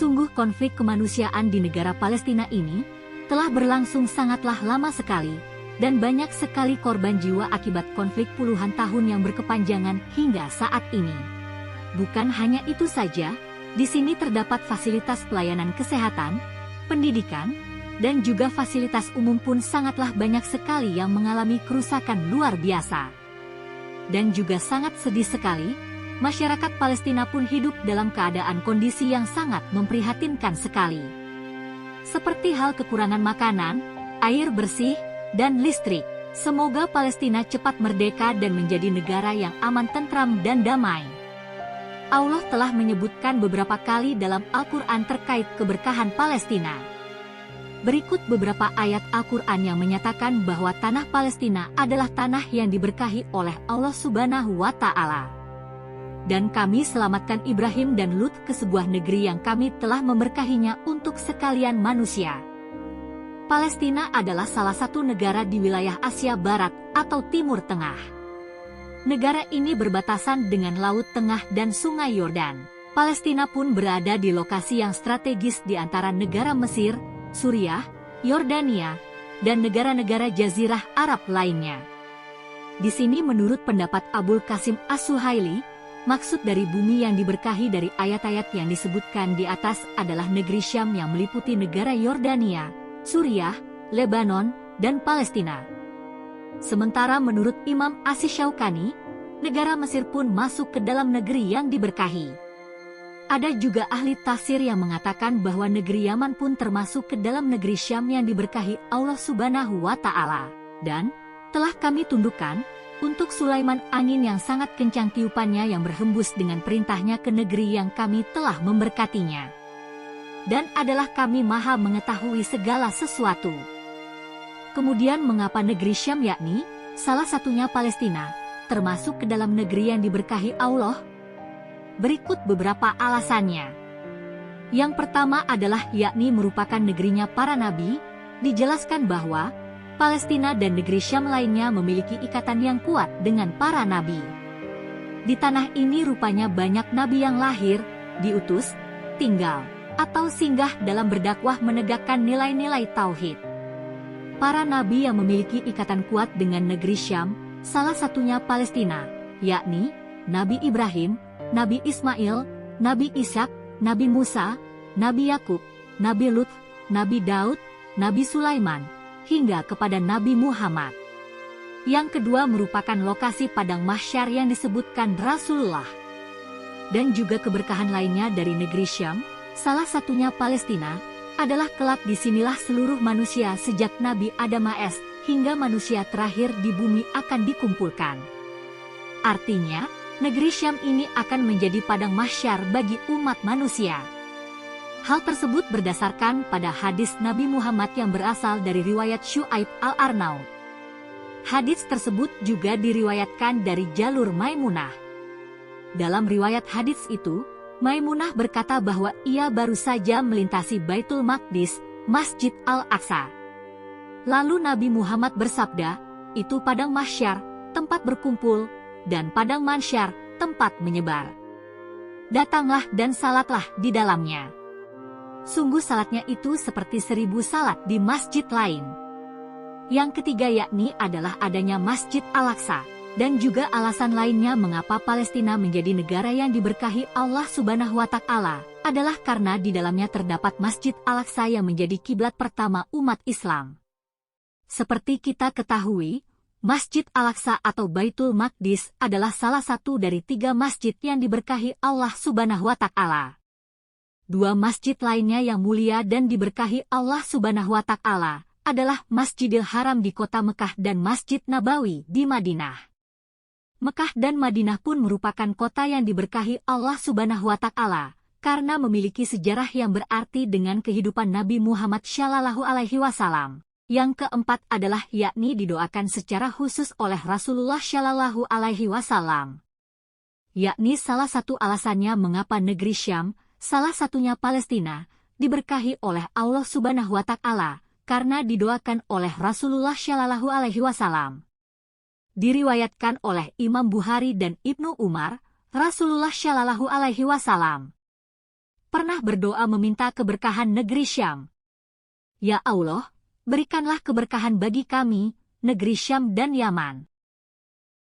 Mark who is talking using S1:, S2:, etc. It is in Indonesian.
S1: Sungguh konflik kemanusiaan di negara Palestina ini telah berlangsung sangatlah lama sekali, dan banyak sekali korban jiwa akibat konflik puluhan tahun yang berkepanjangan hingga saat ini. Bukan hanya itu saja, di sini terdapat fasilitas pelayanan kesehatan, pendidikan, dan juga fasilitas umum pun sangatlah banyak sekali yang mengalami kerusakan luar biasa. Dan juga sangat sedih sekali, masyarakat Palestina pun hidup dalam keadaan kondisi yang sangat memprihatinkan sekali. Seperti hal kekurangan makanan, air bersih, dan listrik. Semoga Palestina cepat merdeka dan menjadi negara yang aman, tentram, dan damai. Allah telah menyebutkan beberapa kali dalam Al-Quran terkait keberkahan Palestina. Berikut beberapa ayat Al-Quran yang menyatakan bahwa tanah Palestina adalah tanah yang diberkahi oleh Allah Subhanahu wa Ta'ala. Dan kami selamatkan Ibrahim dan Lut ke sebuah negeri yang kami telah memberkahinya untuk sekalian manusia. Palestina adalah salah satu negara di wilayah Asia Barat atau Timur Tengah. Negara ini berbatasan dengan Laut Tengah dan Sungai Yordan. Palestina pun berada di lokasi yang strategis di antara negara Mesir, Suriah, Yordania, dan negara-negara Jazirah Arab lainnya. Di sini menurut pendapat Abul Qasim As-Suhaili, maksud dari bumi yang diberkahi dari ayat-ayat yang disebutkan di atas adalah negeri Syam yang meliputi negara Yordania, Suriah, Lebanon, dan Palestina. Sementara menurut Imam Asy-Syaukani, negara Mesir pun masuk ke dalam negeri yang diberkahi. Ada juga ahli tafsir yang mengatakan bahwa negeri Yaman pun termasuk ke dalam negeri Syam yang diberkahi Allah Subhanahu wa Ta'ala. Dan telah kami tundukkan untuk Sulaiman angin yang sangat kencang tiupannya yang berhembus dengan perintahnya ke negeri yang kami telah memberkatinya. Dan adalah kami maha mengetahui segala sesuatu. Kemudian mengapa negeri Syam yakni salah satunya Palestina termasuk ke dalam negeri yang diberkahi Allah? Berikut beberapa alasannya. Yang pertama adalah yakni merupakan negerinya para nabi. Dijelaskan bahwa Palestina dan negeri Syam lainnya memiliki ikatan yang kuat dengan para nabi. Di tanah ini rupanya banyak nabi yang lahir, diutus, tinggal, atau singgah dalam berdakwah menegakkan nilai-nilai tauhid. Para nabi yang memiliki ikatan kuat dengan negeri Syam, salah satunya Palestina, yakni Nabi Ibrahim, Nabi Ismail, Nabi Ishak, Nabi Musa, Nabi Yakub, Nabi Lut, Nabi Daud, Nabi Sulaiman, hingga kepada Nabi Muhammad. Yang kedua merupakan lokasi padang mahsyar yang disebutkan Rasulullah. Dan juga keberkahan lainnya dari negeri Syam, salah satunya Palestina, adalah kelak disinilah seluruh manusia sejak Nabi Adam AS hingga manusia terakhir di bumi akan dikumpulkan. Artinya, negeri Syam ini akan menjadi padang mahsyar bagi umat manusia. Hal tersebut berdasarkan pada hadis Nabi Muhammad yang berasal dari riwayat Syu'aib Al-Arnaud. Hadis tersebut juga diriwayatkan dari jalur Maimunah. Dalam riwayat hadis itu, Maimunah berkata bahwa ia baru saja melintasi Baitul Maqdis, Masjid Al-Aqsa. Lalu Nabi Muhammad bersabda, itu padang mahsyar, tempat berkumpul, dan padang mahsyar, tempat menyebar. Datanglah dan salatlah di dalamnya. Sungguh salatnya itu seperti 1000 salat di masjid lain. Yang ketiga yakni adalah adanya Masjid Al-Aqsa. Dan juga alasan lainnya mengapa Palestina menjadi negara yang diberkahi Allah Subhanahu wa Ta'ala adalah karena di dalamnya terdapat Masjid Al-Aqsa yang menjadi kiblat pertama umat Islam. Seperti kita ketahui, Masjid Al-Aqsa atau Baitul Maqdis adalah salah satu dari 3 masjid yang diberkahi Allah Subhanahu wa Ta'ala. 2 masjid lainnya yang mulia dan diberkahi Allah Subhanahu wa Ta'ala adalah Masjidil Haram di kota Mekah dan Masjid Nabawi di Madinah. Mekah dan Madinah pun merupakan kota yang diberkahi Allah Subhanahu wa Ta'ala karena memiliki sejarah yang berarti dengan kehidupan Nabi Muhammad Shallallahu Alaihi Wasallam. Yang keempat adalah yakni didoakan secara khusus oleh Rasulullah Shallallahu Alaihi Wasallam. Yakni salah satu alasannya mengapa negeri Syam, salah satunya Palestina, diberkahi oleh Allah Subhanahu wa Ta'ala karena didoakan oleh Rasulullah Shallallahu Alaihi Wasallam. Diriwayatkan oleh Imam Bukhari dan Ibnu Umar, Rasulullah Shallallahu Alaihi Wasallam pernah berdoa meminta keberkahan negeri Syam. Ya Allah, berikanlah keberkahan bagi kami, negeri Syam dan Yaman.